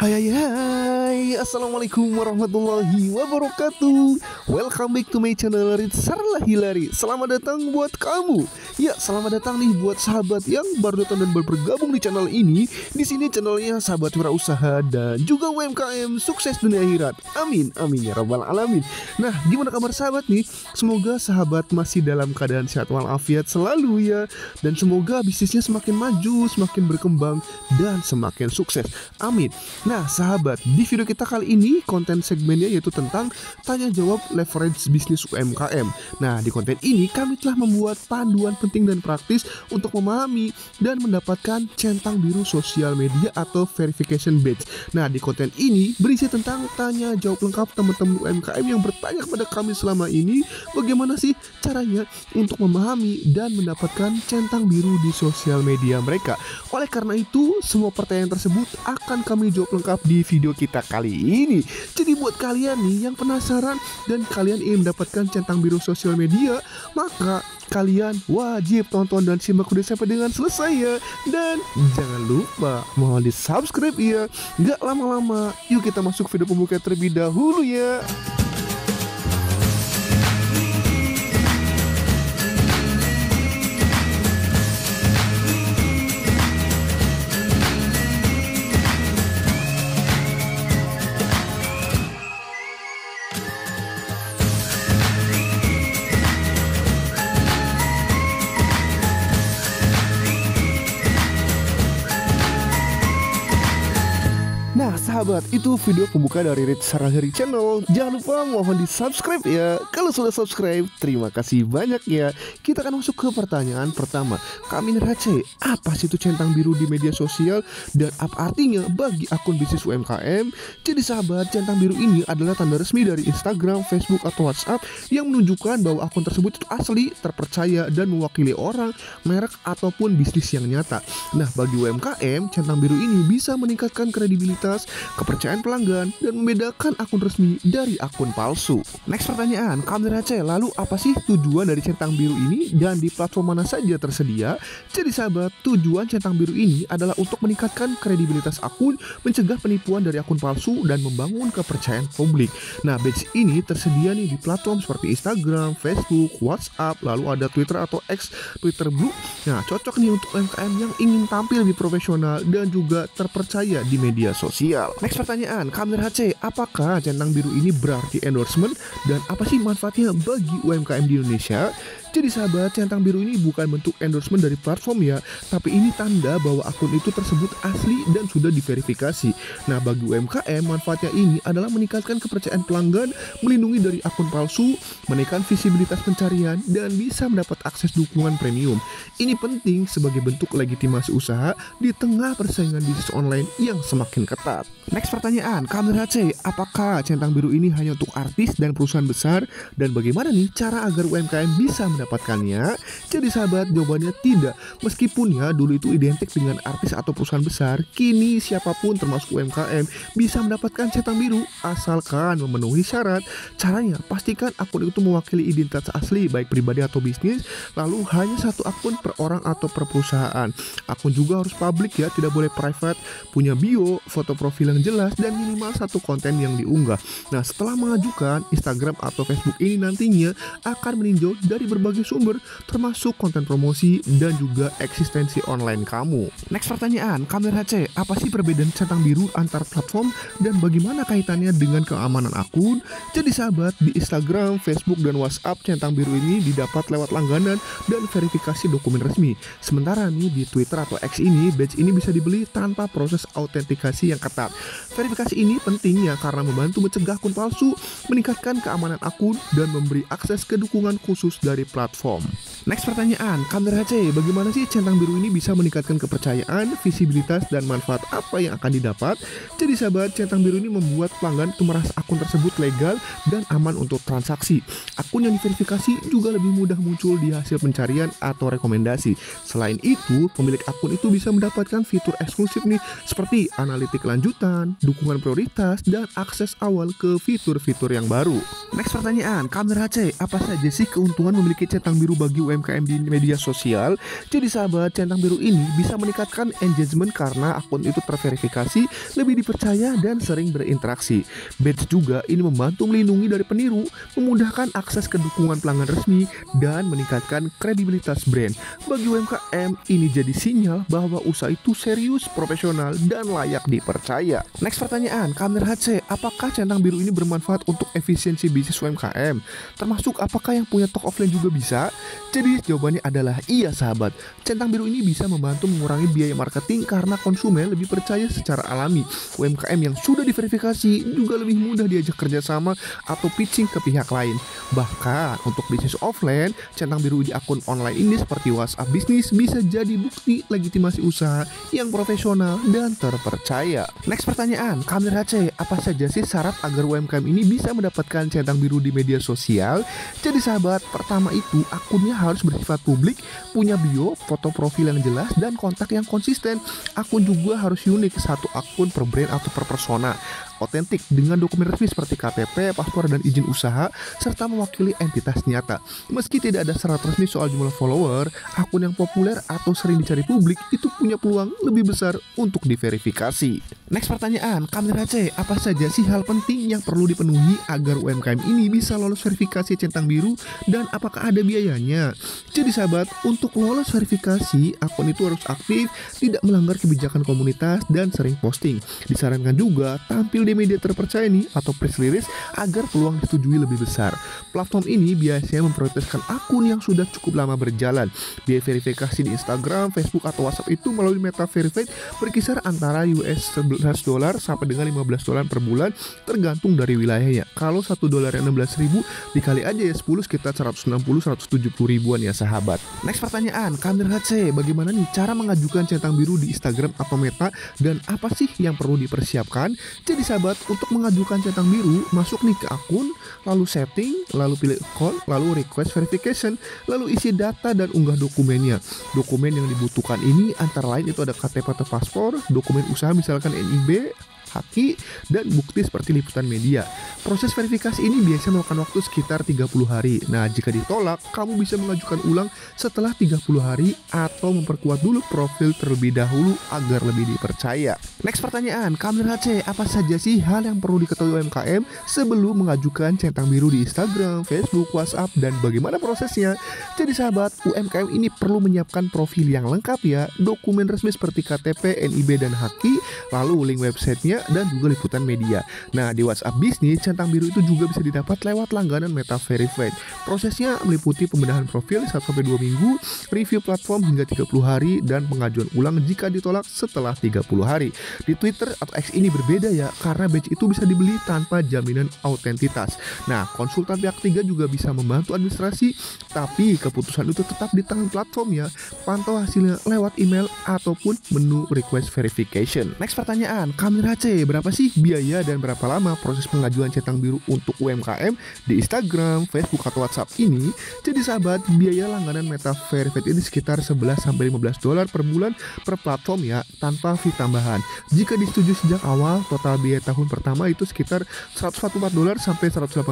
Hai, assalamualaikum warahmatullahi wabarakatuh. Welcome back to my channel Rizarlah Hilary. Selamat datang buat kamu. Ya, selamat datang nih buat sahabat yang baru datang dan baru bergabung di channel ini. Di sini channelnya sahabat wirausaha dan juga UMKM sukses dunia akhirat. Amin, amin ya rabbal alamin. Nah, gimana kabar sahabat nih? Semoga sahabat masih dalam keadaan sehat walafiat selalu ya. Dan semoga bisnisnya semakin maju, semakin berkembang dan semakin sukses. Amin. Nah sahabat, di video kita kali ini konten segmennya yaitu tentang tanya jawab leverage bisnis UMKM. Nah di konten ini kami telah membuat panduan penting dan praktis untuk memahami dan mendapatkan centang biru sosial media atau verification badge. Nah di konten ini berisi tentang tanya jawab lengkap teman-teman UMKM yang bertanya kepada kami selama ini, bagaimana sih caranya untuk memahami dan mendapatkan centang biru di sosial media mereka. Oleh karena itu semua pertanyaan tersebut akan kami jawab lengkap di video kita kali ini. Jadi buat kalian nih yang penasaran dan kalian ingin mendapatkan centang biru sosial media, maka kalian wajib tonton dan simak video sampai dengan selesai ya. Dan jangan lupa mohon di subscribe ya. Gak lama-lama, yuk kita masuk video pembuka terlebih dahulu ya. Nah sahabat, itu video pembuka dari Rizarlah Hilary Channel. Jangan lupa mohon di subscribe ya. Kalau sudah subscribe, terima kasih banyak ya. Kita akan masuk ke pertanyaan pertama. Kami neraca, apa sih itu centang biru di media sosial dan apa artinya bagi akun bisnis UMKM? Jadi sahabat, centang biru ini adalah tanda resmi dari Instagram, Facebook, atau WhatsApp yang menunjukkan bahwa akun tersebut itu asli, terpercaya, dan mewakili orang, merek, ataupun bisnis yang nyata. Nah bagi UMKM, centang biru ini bisa meningkatkan kredibilitas, kepercayaan pelanggan, dan membedakan akun resmi dari akun palsu. Next pertanyaan, Kamera C, lalu apa sih tujuan dari centang biru ini dan di platform mana saja tersedia? Jadi sahabat, tujuan centang biru ini adalah untuk meningkatkan kredibilitas akun, mencegah penipuan dari akun palsu, dan membangun kepercayaan publik. Nah, badge ini tersedia nih di platform seperti Instagram, Facebook, WhatsApp, lalu ada Twitter atau X, Twitter Blue. Nah, cocok nih untuk UMKM yang ingin tampil lebih profesional dan juga terpercaya di media sosial. Next pertanyaan, Kamera C, apakah centang biru ini berarti endorsement dan apa sih manfaatnya bagi UMKM di Indonesia? Jadi sahabat, centang biru ini bukan bentuk endorsement dari platform ya, tapi ini tanda bahwa akun itu tersebut asli dan sudah diverifikasi. Nah bagi UMKM, manfaatnya ini adalah meningkatkan kepercayaan pelanggan, melindungi dari akun palsu, menaikkan visibilitas pencarian, dan bisa mendapat akses dukungan premium. Ini penting sebagai bentuk legitimasi usaha di tengah persaingan bisnis online yang semakin ketat. Next pertanyaan, Kamera C, apakah centang biru ini hanya untuk artis dan perusahaan besar? Dan bagaimana nih cara agar UMKM bisa mendapatkannya? Jadi sahabat, jawabannya tidak. Meskipun ya dulu itu identik dengan artis atau perusahaan besar, kini siapapun termasuk UMKM bisa mendapatkan centang biru asalkan memenuhi syarat. Caranya, pastikan akun itu mewakili identitas asli baik pribadi atau bisnis, lalu hanya satu akun per orang atau per perusahaan. Akun juga harus publik ya, tidak boleh private, punya bio, foto profil yang jelas, dan minimal satu konten yang diunggah. Nah setelah mengajukan, Instagram atau Facebook ini nantinya akan meninjau dari berbagai sumber termasuk konten promosi dan juga eksistensi online kamu. Next pertanyaan, Kamera C, apa sih perbedaan centang biru antar platform dan bagaimana kaitannya dengan keamanan akun? Jadi sahabat, di Instagram, Facebook, dan WhatsApp centang biru ini didapat lewat langganan dan verifikasi dokumen resmi. Sementara nih di Twitter atau X ini, badge ini bisa dibeli tanpa proses autentikasi yang ketat. Verifikasi ini penting ya karena membantu mencegah akun palsu, meningkatkan keamanan akun, dan memberi akses ke dukungan khusus dari platform. Next pertanyaan, Kamera C, bagaimana sih centang biru ini bisa meningkatkan kepercayaan, visibilitas, dan manfaat apa yang akan didapat? Jadi sahabat, centang biru ini membuat pelanggan itu merasa akun tersebut legal dan aman untuk transaksi. Akun yang diverifikasi juga lebih mudah muncul di hasil pencarian atau rekomendasi. Selain itu, pemilik akun itu bisa mendapatkan fitur eksklusif nih seperti analitik lanjutan, dukungan prioritas, dan akses awal ke fitur-fitur yang baru. Next pertanyaan, Kamera C, apa saja sih keuntungan memiliki centang biru bagi UMKM di media sosial. Jadi sahabat, centang biru ini bisa meningkatkan engagement karena akun itu terverifikasi, lebih dipercaya dan sering berinteraksi. Badge juga ini membantu melindungi dari peniru, memudahkan akses ke dukungan pelanggan resmi, dan meningkatkan kredibilitas brand. Bagi UMKM, ini jadi sinyal bahwa usaha itu serius, profesional, dan layak dipercaya. Next pertanyaan, Kamir HC, apakah centang biru ini bermanfaat untuk efisiensi bisnis UMKM? Termasuk apakah yang punya toko offline juga bisa? Jadi jawabannya adalah iya sahabat. Centang biru ini bisa membantu mengurangi biaya marketing karena konsumen lebih percaya secara alami. UMKM yang sudah diverifikasi juga lebih mudah diajak kerjasama atau pitching ke pihak lain. Bahkan untuk bisnis offline, centang biru di akun online ini seperti WhatsApp bisnis bisa jadi bukti legitimasi usaha yang profesional dan terpercaya. Next pertanyaan, Kamir HC, apa saja sih syarat agar UMKM ini bisa mendapatkan centang biru di media sosial? Jadi sahabat, pertama itu akunnya harus bersifat publik, punya bio, foto profil yang jelas, dan kontak yang konsisten. Akun juga harus unik, satu akun per brand atau per persona, otentik dengan dokumen resmi seperti KTP, paspor, dan izin usaha, serta mewakili entitas nyata. Meski tidak ada syarat resmi soal jumlah follower, akun yang populer atau sering dicari publik itu punya peluang lebih besar untuk diverifikasi. Next pertanyaan, Kamir HC, apa saja sih hal penting yang perlu dipenuhi agar UMKM ini bisa lolos verifikasi centang biru dan apakah ada biayanya? Jadi sahabat, untuk lolos verifikasi, akun itu harus aktif, tidak melanggar kebijakan komunitas, dan sering posting. Disarankan juga tampil di media terpercaya nih atau press release agar peluang disetujui lebih besar. Platform ini biasanya memprioritaskan akun yang sudah cukup lama berjalan. Biaya verifikasi di Instagram, Facebook, atau WhatsApp itu melalui Meta Verified berkisar antara $11 sampai dengan $15 per bulan tergantung dari wilayahnya. Kalau $1 yang 16.000 dikali aja ya 10 sekitar 160-170 ribuan ya sahabat. Next pertanyaan, Kamir HC, bagaimana nih cara mengajukan centang biru di Instagram atau Meta dan apa sih yang perlu dipersiapkan? Jadi sahabat, untuk mengajukan centang biru, masuk nih ke akun, lalu setting, lalu pilih account, lalu request verification, lalu isi data dan unggah dokumennya. Dokumen yang dibutuhkan ini antara lain itu ada KTP atau paspor, dokumen usaha misalkan NIB, haki, dan bukti seperti liputan media. Proses verifikasi ini biasanya memakan waktu sekitar 30 hari. Nah, jika ditolak, kamu bisa mengajukan ulang setelah 30 hari atau memperkuat dulu profil terlebih dahulu agar lebih dipercaya. Next pertanyaan, Kamir HC, apa saja sih hal yang perlu diketahui UMKM sebelum mengajukan centang biru di Instagram, Facebook, WhatsApp, dan bagaimana prosesnya? Jadi sahabat, UMKM ini perlu menyiapkan profil yang lengkap ya, dokumen resmi seperti KTP, NIB, dan haki, lalu link websitenya, dan juga liputan media. Nah, di WhatsApp bisnis, centang biru itu juga bisa didapat lewat langganan Meta Verified. Prosesnya meliputi pembenahan profil 1-2 minggu, review platform hingga 30 hari, dan pengajuan ulang jika ditolak setelah 30 hari. Di Twitter atau X ini berbeda ya, karena badge itu bisa dibeli tanpa jaminan autentitas. Nah, konsultan pihak ketiga juga bisa membantu administrasi, tapi keputusan itu tetap di tangan platform ya. Pantau hasilnya lewat email ataupun menu request verification. Next pertanyaan, Kamir HC, berapa sih biaya dan berapa lama proses pengajuan centang biru untuk UMKM di Instagram, Facebook, atau WhatsApp ini? Jadi sahabat, biaya langganan Meta Verified ini sekitar $11-15 per bulan per platform ya, tanpa fee tambahan. Jika disetujui sejak awal, total biaya tahun pertama itu sekitar $144 sampai $180.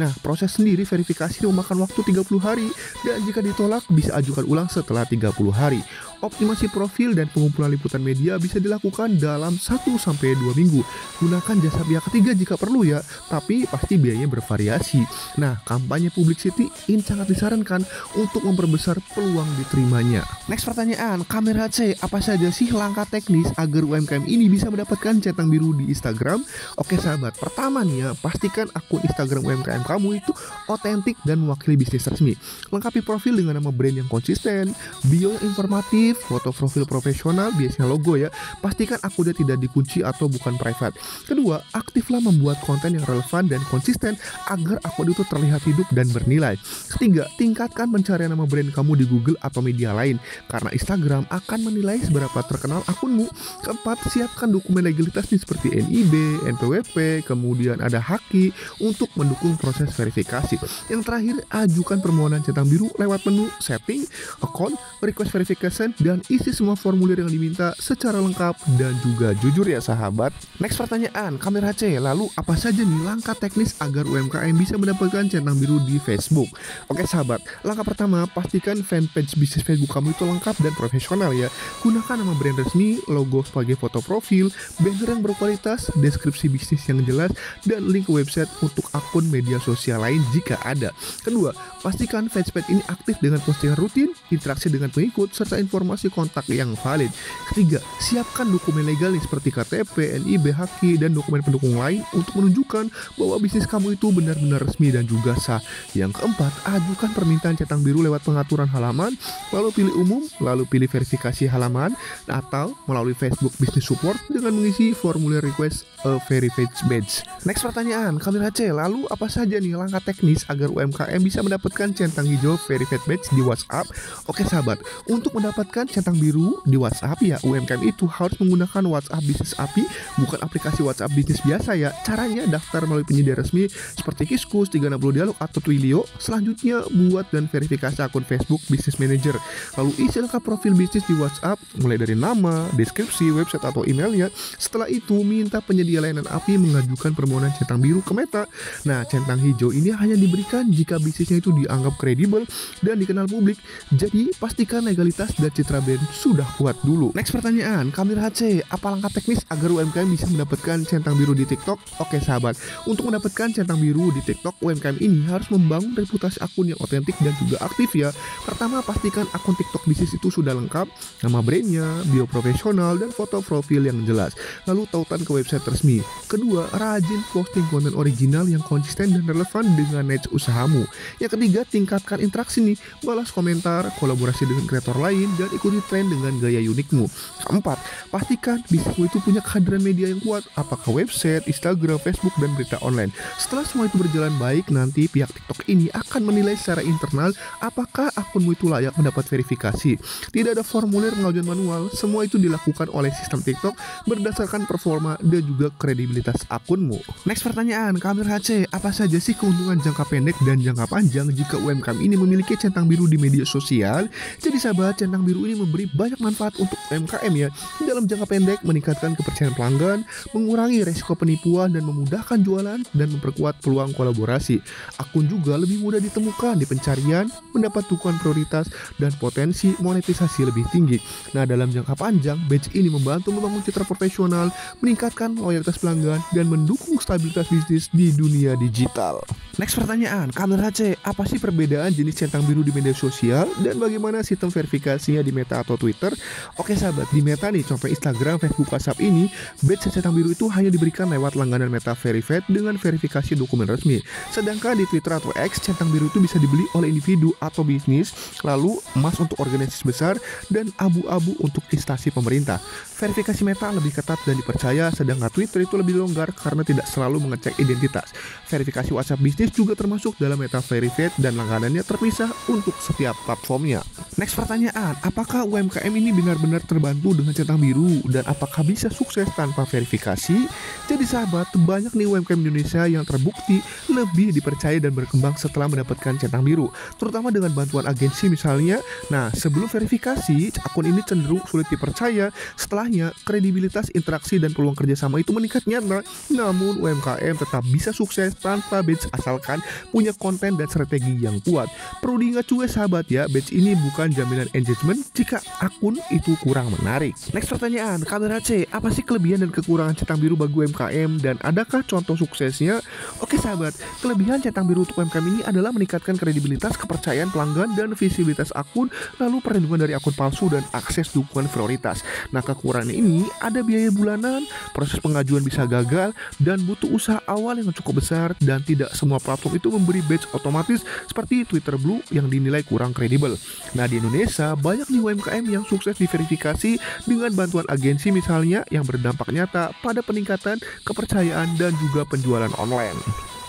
Nah, proses sendiri verifikasi memakan waktu 30 hari dan jika ditolak bisa ajukan ulang setelah 30 hari. Optimasi profil dan pengumpulan liputan media bisa dilakukan dalam 1-2 minggu. Gunakan jasa pihak ketiga jika perlu ya, tapi pasti biayanya bervariasi. Nah, kampanye publicity ini sangat disarankan untuk memperbesar peluang diterimanya. Next pertanyaan, Kamir HC, apa saja sih langkah teknis agar UMKM ini bisa mendapatkan centang biru di Instagram? Oke sahabat, pertama nih ya, pastikan akun Instagram UMKM kamu itu otentik dan mewakili bisnis resmi. Lengkapi profil dengan nama brand yang konsisten, bio yang informatif, foto profil profesional, biasanya logo ya. Pastikan akunnya tidak dikunci atau bukan private. Kedua, aktiflah membuat konten yang relevan dan konsisten agar akun itu terlihat hidup dan bernilai. Ketiga, tingkatkan pencarian nama brand kamu di Google atau media lain, karena Instagram akan menilai seberapa terkenal akunmu. Keempat, siapkan dokumen legalitas nih seperti NIB, NPWP, kemudian ada haki untuk mendukung proses verifikasi. Yang terakhir, ajukan permohonan centang biru lewat menu setting, account, request verification, dan isi semua formulir yang diminta secara lengkap dan juga jujur ya sahabat. Next pertanyaan, Kamera C, lalu apa saja nih langkah teknis agar UMKM bisa mendapatkan centang biru di Facebook? Oke sahabat, langkah pertama, pastikan fanpage bisnis Facebook kamu itu lengkap dan profesional ya. Gunakan nama brand resmi, logo sebagai foto profil, banner yang berkualitas, deskripsi bisnis yang jelas, dan link ke website untuk akun media sosial lain jika ada. Kedua, pastikan fanpage ini aktif dengan postingan rutin, interaksi dengan pengikut, serta informasi kontak yang valid. Ketiga, siapkan dokumen legal nih seperti KTP, NIB, HQ, dan dokumen pendukung lain untuk menunjukkan bahwa bisnis kamu itu benar-benar resmi dan juga sah. Yang keempat, ajukan permintaan centang biru lewat pengaturan halaman, lalu pilih umum, lalu pilih verifikasi halaman, atau melalui Facebook Business Support dengan mengisi formulir request a verified badge. Next pertanyaan, Kamera C, lalu apa saja nih langkah teknis agar UMKM bisa mendapatkan centang hijau verified badge di WhatsApp? Oke sahabat, untuk mendapatkan centang biru di WhatsApp ya, UMKM itu harus menggunakan WhatsApp Business API, bukan aplikasi WhatsApp bisnis biasa ya. Caranya daftar melalui penyedia resmi seperti Kiskus, 360 Dialog, atau Twilio. Selanjutnya buat dan verifikasi akun Facebook Business Manager. Lalu isi lengkap profil bisnis di WhatsApp, mulai dari nama, deskripsi, website atau emailnya. Setelah itu minta penyedia layanan API mengajukan permohonan centang biru ke Meta. Nah, centang hijau ini hanya diberikan jika bisnisnya itu dianggap kredibel dan dikenal publik. Jadi pastikan legalitas dan citra brand sudah kuat dulu. Next pertanyaan, Kamera C, apa langkah teknis agar UMKM bisa mendapatkan centang biru di TikTok? Oke sahabat, untuk mendapatkan centang biru di TikTok, UMKM ini harus membangun reputasi akun yang otentik dan juga aktif ya. Pertama, pastikan akun TikTok bisnis itu sudah lengkap, nama brandnya, bio profesional, dan foto profil yang jelas. Lalu tautan ke website resmi. Kedua, rajin posting konten original yang konsisten dan relevan dengan niche usahamu. Yang ketiga, tingkatkan interaksi nih, balas komentar, kolaborasi dengan kreator lain, dan ikuti tren dengan gaya unikmu. Keempat, pastikan bisnismu itu punya kehadiran media yang kuat, apakah website, Instagram, Facebook, dan berita online. Setelah semua itu berjalan baik, nanti pihak TikTok ini akan menilai secara internal apakah akunmu itu layak mendapat verifikasi. Tidak ada formulir pengajuan manual, semua itu dilakukan oleh sistem TikTok berdasarkan performa dan juga kredibilitas akunmu. Next pertanyaan, Kamera C, apa saja sih keuntungan jangka pendek dan jangka panjang jika UMKM ini memiliki centang biru di media sosial? Jadi sahabat, centang biru ini memberi banyak manfaat untuk UMKM ya. Dalam jangka pendek, meningkatkan kepercayaan pelanggan, mengurangi resiko penipuan dan memudahkan jualan dan memperkuat peluang kolaborasi. Akun juga lebih mudah ditemukan di pencarian, mendapat dukungan prioritas, dan potensi monetisasi lebih tinggi. Nah, dalam jangka panjang, badge ini membantu membangun citra profesional, meningkatkan loyalitas pelanggan, dan mendukung stabilitas bisnis di dunia digital. Next pertanyaan, Kamera C, apa sih perbedaan jenis centang biru di media sosial dan bagaimana sistem verifikasinya di Meta atau Twitter? Oke sahabat, di Meta nih, contoh Instagram, Facebook, WhatsApp ini, badge centang biru itu hanya diberikan lewat langganan Meta Verified dengan verifikasi dokumen resmi. Sedangkan di Twitter atau X, centang biru itu bisa dibeli oleh individu atau bisnis, lalu emas untuk organisasi besar, dan abu-abu untuk instansi pemerintah. Verifikasi Meta lebih ketat dan dipercaya, sedangkan Twitter itu lebih longgar karena tidak selalu mengecek identitas. Verifikasi WhatsApp bisnis juga termasuk dalam Meta Verified dan langganannya terpisah untuk setiap platformnya. Next pertanyaan, apakah UMKM ini benar-benar terbantu dengan centang biru dan apakah bisa sukses tanpa verifikasi? Jadi sahabat, banyak nih UMKM Indonesia yang terbukti lebih dipercaya dan berkembang setelah mendapatkan centang biru, terutama dengan bantuan agensi misalnya. Nah, sebelum verifikasi, akun ini cenderung sulit dipercaya. Setelahnya, kredibilitas, interaksi, dan peluang kerjasama itu meningkat nyata. Namun, UMKM tetap bisa sukses tanpa badge asalkan punya konten dan strategi yang kuat. Perlu diingat juga sahabat ya, badge ini bukan jaminan engagement jika akun itu kurang menarik. Next pertanyaan, Kamera C, apa sih kelebihan dan kekurangan centang biru bagi UMKM dan adakah contoh suksesnya? Oke sahabat, kelebihan centang biru untuk UMKM ini adalah meningkatkan kredibilitas, kepercayaan pelanggan, dan visibilitas akun, lalu perlindungan dari akun palsu dan akses dukungan prioritas. Nah, kekurangannya ini ada biaya bulanan, proses pengajuan bisa gagal, dan butuh usaha awal yang cukup besar, dan tidak semua platform itu memberi badge otomatis seperti Twitter Blue yang dinilai kurang kredibel. Nah, di Indonesia banyak nih UMKM yang sukses diverifikasi dengan bantuan agensi misalnya yang berdampak nyata pada peningkatan kepercayaan dan juga penjualan online.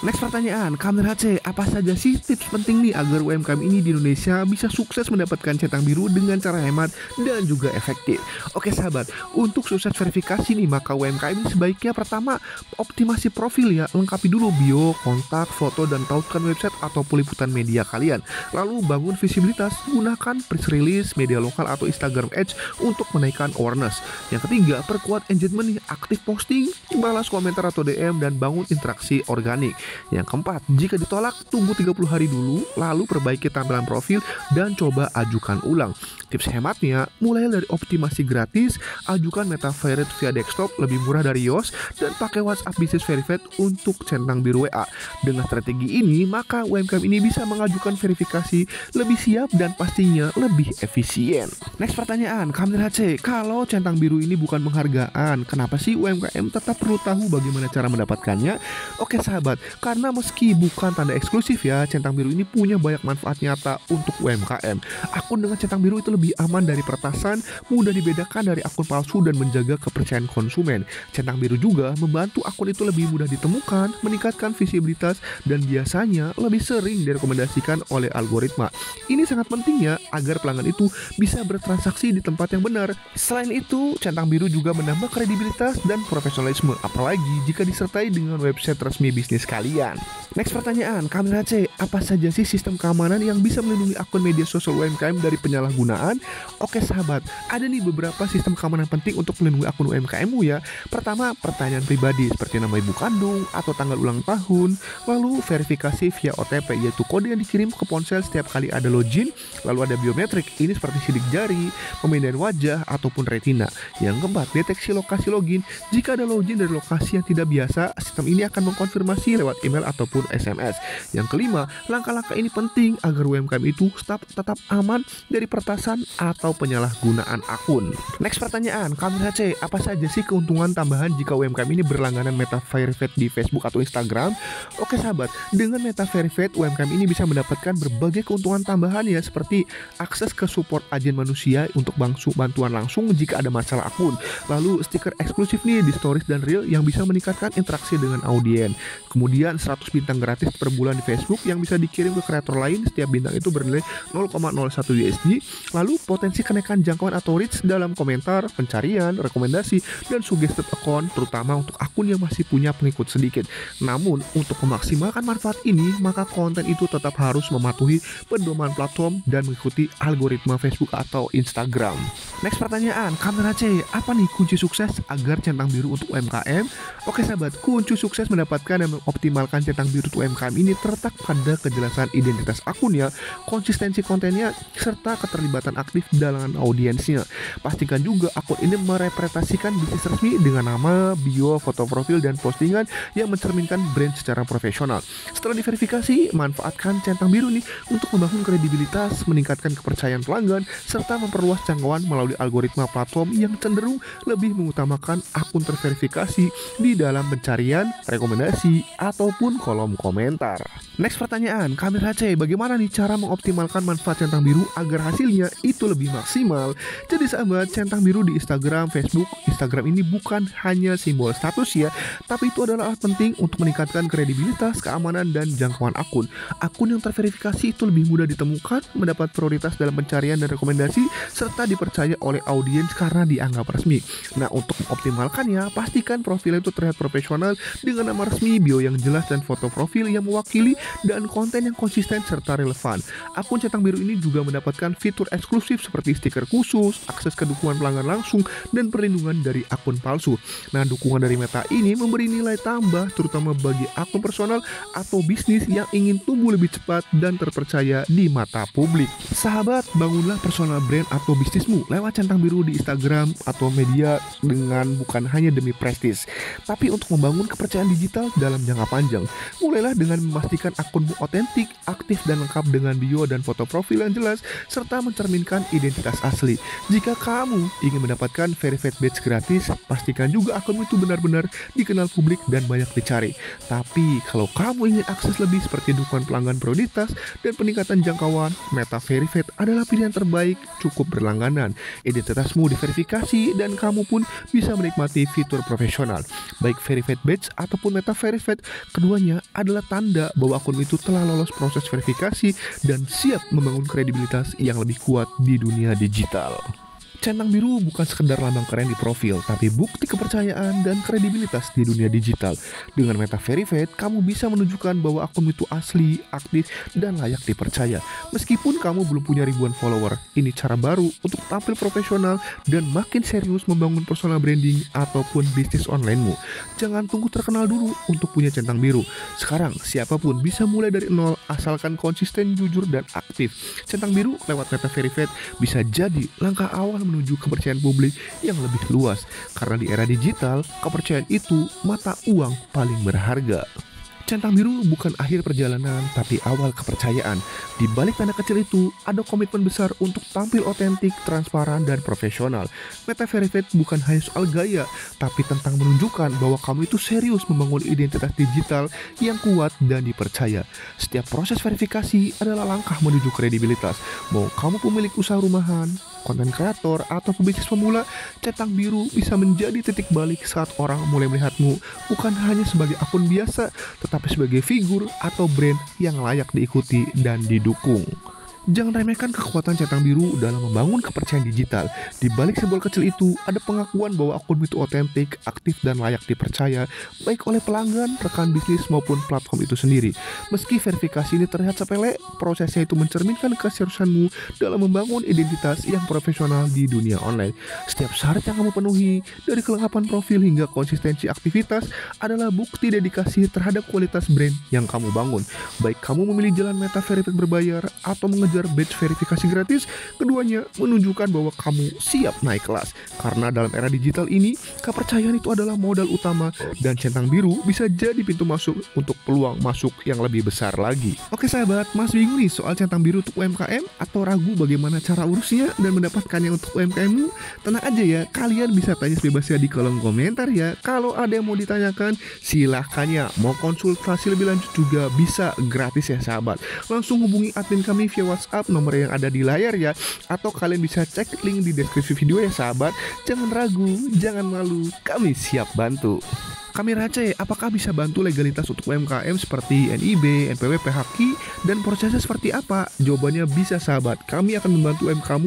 Next pertanyaan, Kamil HC, apa saja sih tips penting nih agar UMKM ini di Indonesia bisa sukses mendapatkan centang biru dengan cara hemat dan juga efektif? Oke sahabat, untuk sukses verifikasi nih maka UMKM ini sebaiknya pertama optimasi profil ya, lengkapi dulu bio, kontak, foto dan tautkan website atau liputan media kalian. Lalu bangun visibilitas, gunakan press release, media lokal atau Instagram Ads untuk menaikkan awareness. Yang ketiga, perkuat engagement nih, aktif posting, balas komentar atau DM dan bangun interaksi organik. Yang keempat, jika ditolak, tunggu 30 hari dulu, lalu perbaiki tampilan profil dan coba ajukan ulang. Tips hematnya, mulai dari optimasi gratis, ajukan Meta Verified via desktop lebih murah dari iOS, dan pakai WhatsApp Business Verified untuk centang biru WA. Dengan strategi ini, maka UMKM ini bisa mengajukan verifikasi lebih siap dan pastinya lebih efisien. Next pertanyaan, Kamil HC, kalau centang biru ini bukan penghargaan, kenapa sih UMKM tetap perlu tahu bagaimana cara mendapatkannya? Oke sahabat, karena meski bukan tanda eksklusif ya, centang biru ini punya banyak manfaat nyata untuk UMKM. Akun dengan centang biru itu lebih aman dari peretasan, mudah dibedakan dari akun palsu dan menjaga kepercayaan konsumen. Centang biru juga membantu akun itu lebih mudah ditemukan, meningkatkan visibilitas, dan biasanya lebih sering direkomendasikan oleh algoritma. Ini sangat penting ya, agar pelanggan itu bisa bertransaksi di tempat yang benar. Selain itu, centang biru juga menambah kredibilitas dan profesionalisme, apalagi jika disertai dengan website resmi bisnis kalian. Next pertanyaan, Kamil HC, apa saja sih sistem keamanan yang bisa melindungi akun media sosial UMKM dari penyalahgunaan? Oke sahabat, ada nih beberapa sistem keamanan penting untuk melindungi akun UMKM-mu ya. Pertama, pertanyaan pribadi seperti nama ibu kandung atau tanggal ulang tahun. Lalu verifikasi via OTP, yaitu kode yang dikirim ke ponsel setiap kali ada login. Lalu ada biometrik, ini seperti sidik jari, pemindahan wajah ataupun retina. Yang keempat, deteksi lokasi login. Jika ada login dari lokasi yang tidak biasa, sistem ini akan mengkonfirmasi lewat email ataupun SMS. Yang kelima, langkah-langkah ini penting agar UMKM itu tetap aman dari peretasan atau penyalahgunaan akun. Next pertanyaan, Kamil HC, apa saja sih keuntungan tambahan jika UMKM ini berlangganan Meta Verified di Facebook atau Instagram? Oke sahabat, dengan Meta Verified UMKM ini bisa mendapatkan berbagai keuntungan tambahan ya, seperti akses ke support agen manusia untuk bantuan langsung jika ada masalah akun. Lalu stiker eksklusif nih di stories dan reel yang bisa meningkatkan interaksi dengan audiens. Kemudian 100 bintang gratis per bulan di Facebook yang bisa dikirim ke kreator lain, setiap bintang itu bernilai 0,01 USD. Lalu potensi kenaikan jangkauan atau reach dalam komentar, pencarian, rekomendasi, dan suggested account, terutama untuk akun yang masih punya pengikut sedikit. Namun, untuk memaksimalkan manfaat ini, maka konten itu tetap harus mematuhi pedoman platform dan mengikuti algoritma Facebook atau Instagram. Next pertanyaan, Kamil HC, apa nih kunci sukses agar centang biru untuk UMKM? Oke sahabat, kunci sukses mendapatkan dan mengoptimalkan centang biru untuk UMKM ini terletak pada kejelasan identitas akunnya, konsistensi kontennya, serta keterlibatan aktif dalam audiensnya. Pastikan juga akun ini merepresentasikan bisnis resmi dengan nama, bio, foto profil, dan postingan yang mencerminkan brand secara profesional. Setelah diverifikasi, manfaatkan centang biru nih untuk membangun kredibilitas, meningkatkan kepercayaan pelanggan, serta memperluas jangkauan melalui algoritma platform yang cenderung lebih mengutamakan akun terverifikasi di dalam pencarian, rekomendasi, ataupun kolom komentar. Next pertanyaan, Kamil HC, bagaimana nih cara mengoptimalkan manfaat centang biru agar hasilnya itu lebih maksimal? Jadi sahabat, centang biru di Instagram, Facebook, Instagram ini bukan hanya simbol status ya, tapi itu adalah alat penting untuk meningkatkan kredibilitas, keamanan, dan jangkauan akun. Akun yang terverifikasi itu lebih mudah ditemukan, mendapat prioritas dalam pencarian dan rekomendasi, serta dipercaya oleh audiens karena dianggap resmi. Nah, untuk mengoptimalkannya, pastikan profil itu terlihat profesional dengan nama resmi, bio yang jelas, dan foto profil yang mewakili, dan konten yang konsisten serta relevan. Akun centang biru ini juga mendapatkan fitur eksklusif seperti stiker khusus, akses ke dukungan pelanggan langsung, dan perlindungan dari akun palsu. Nah, dukungan dari Meta ini memberi nilai tambah terutama bagi akun personal atau bisnis yang ingin tumbuh lebih cepat dan terpercaya di mata publik. Sahabat, bangunlah personal brand atau bisnismu lewat centang biru di Instagram atau media dengan bukan hanya demi prestis, tapi untuk membangun kepercayaan digital dalam jangka panjang. Mulailah dengan memastikan akunmu otentik, aktif, dan lengkap dengan bio dan foto profil yang jelas, serta mencerminkan identitas asli. Jika kamu ingin mendapatkan verified badge gratis, pastikan juga akunmu itu benar-benar dikenal publik dan banyak dicari. Tapi kalau kamu ingin akses lebih seperti dukungan pelanggan prioritas dan peningkatan jangkauan, Meta Verified adalah pilihan terbaik. Cukup berlangganan, identitasmu diverifikasi, dan kamu pun bisa menikmati fitur profesional. Baik verified badge ataupun Meta Verified, Keduanya adalah tanda bahwa akun itu telah lolos proses verifikasi dan siap membangun kredibilitas yang lebih kuat di dunia digital. Centang biru bukan sekedar lambang keren di profil, tapi bukti kepercayaan dan kredibilitas di dunia digital. Dengan Meta Verified, kamu bisa menunjukkan bahwa akun itu asli, aktif, dan layak dipercaya. Meskipun kamu belum punya ribuan follower, ini cara baru untuk tampil profesional dan makin serius membangun personal branding ataupun bisnis online-mu. Jangan tunggu terkenal dulu untuk punya centang biru. Sekarang, siapapun bisa mulai dari nol asalkan konsisten, jujur, dan aktif. Centang biru lewat Meta Verified bisa jadi langkah awal menuju kepercayaan publik yang lebih luas. Karena di era digital, kepercayaan itu mata uang paling berharga. Centang biru bukan akhir perjalanan, tapi awal kepercayaan. Di balik tanda kecil itu, ada komitmen besar untuk tampil otentik, transparan, dan profesional. Meta Verified bukan hanya soal gaya, tapi tentang menunjukkan bahwa kamu itu serius membangun identitas digital yang kuat dan dipercaya. Setiap proses verifikasi adalah langkah menuju kredibilitas. Mau kamu pemilik usaha rumahan, konten kreator, atau pebisnis pemula, centang biru bisa menjadi titik balik saat orang mulai melihatmu bukan hanya sebagai akun biasa, tetapi sebagai figur atau brand yang layak diikuti dan didukung. Jangan remehkan kekuatan centang biru dalam membangun kepercayaan digital. Di balik simbol kecil itu, ada pengakuan bahwa akun itu otentik, aktif, dan layak dipercaya, baik oleh pelanggan, rekan bisnis, maupun platform itu sendiri. Meski verifikasi ini terlihat sepele, prosesnya itu mencerminkan keseriusanmu dalam membangun identitas yang profesional di dunia online. Setiap syarat yang kamu penuhi, dari kelengkapan profil hingga konsistensi aktivitas, adalah bukti dedikasi terhadap kualitas brand yang kamu bangun. Baik kamu memilih jalan Meta Verified berbayar atau mengejar badge verifikasi gratis, keduanya menunjukkan bahwa kamu siap naik kelas. Karena dalam era digital ini, kepercayaan itu adalah modal utama, dan centang biru bisa jadi pintu masuk untuk peluang masuk yang lebih besar lagi. Oke sahabat, Mas bingung nih soal centang biru untuk UMKM atau ragu bagaimana cara urusnya dan mendapatkannya untuk UMKM-mu? Tenang aja ya, kalian bisa tanya sebebasnya di kolom komentar ya. Kalau ada yang mau ditanyakan, silahkan ya. Mau konsultasi lebih lanjut juga bisa, gratis ya sahabat. Langsung hubungi admin kami via WhatsApp, nomor yang ada di layar ya, atau kalian bisa cek link di deskripsi video ya sahabat. Jangan ragu, jangan malu, kami siap bantu. Kami Race, apakah bisa bantu legalitas untuk UMKM seperti NIB, NPWP, HAKI, dan prosesnya seperti apa? Jawabannya bisa sahabat. Kami akan membantu UMKM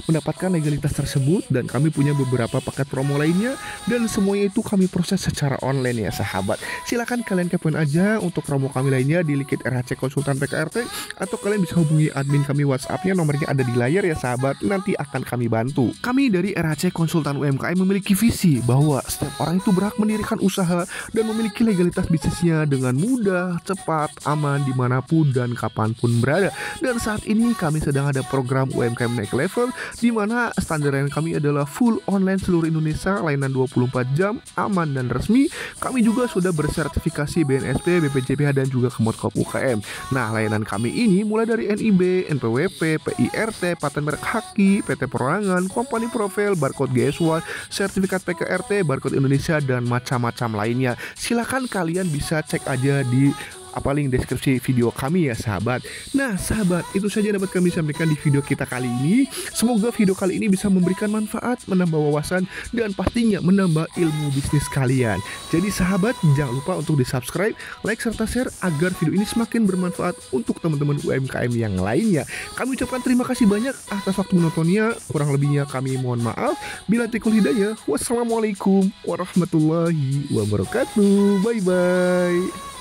mendapatkan legalitas tersebut, dan kami punya beberapa paket promo lainnya, dan semuanya itu kami proses secara online ya sahabat. Silakan kalian kepoin aja untuk promo kami lainnya di Likit RHC Konsultan PKRT, atau kalian bisa hubungi admin kami WhatsApp-nya, nomornya ada di layar ya sahabat. Nanti akan kami bantu. Kami dari RHC Konsultan UMKM memiliki visi bahwa setiap orang itu berhak mendirikan usaha dan memiliki legalitas bisnisnya dengan mudah, cepat, aman dimanapun dan kapanpun berada. Dan saat ini kami sedang ada program UMKM naik level, di mana standar layanan kami adalah full online seluruh Indonesia, layanan 24 jam, aman dan resmi. Kami juga sudah bersertifikasi BNSP, BPJPH, dan juga Kemenkop UKM. Nah, layanan kami ini mulai dari NIB, NPWP, PIRT, paten merek HAKI, PT Perorangan, company profile, barcode GS1, sertifikat PKRT, barcode Indonesia, dan macam-macam lainnya. Silakan kalian bisa cek aja di link deskripsi video kami ya sahabat. Nah sahabat, itu saja dapat kami sampaikan di video kita kali ini. Semoga video kali ini bisa memberikan manfaat, menambah wawasan, dan pastinya menambah ilmu bisnis kalian. Jadi sahabat, jangan lupa untuk di subscribe, like, serta share agar video ini semakin bermanfaat untuk teman-teman UMKM yang lainnya. Kami ucapkan terima kasih banyak atas waktu menontonnya. Kurang lebihnya kami mohon maaf. Bila tikul hidayah, wassalamualaikum warahmatullahi wabarakatuh. Bye bye.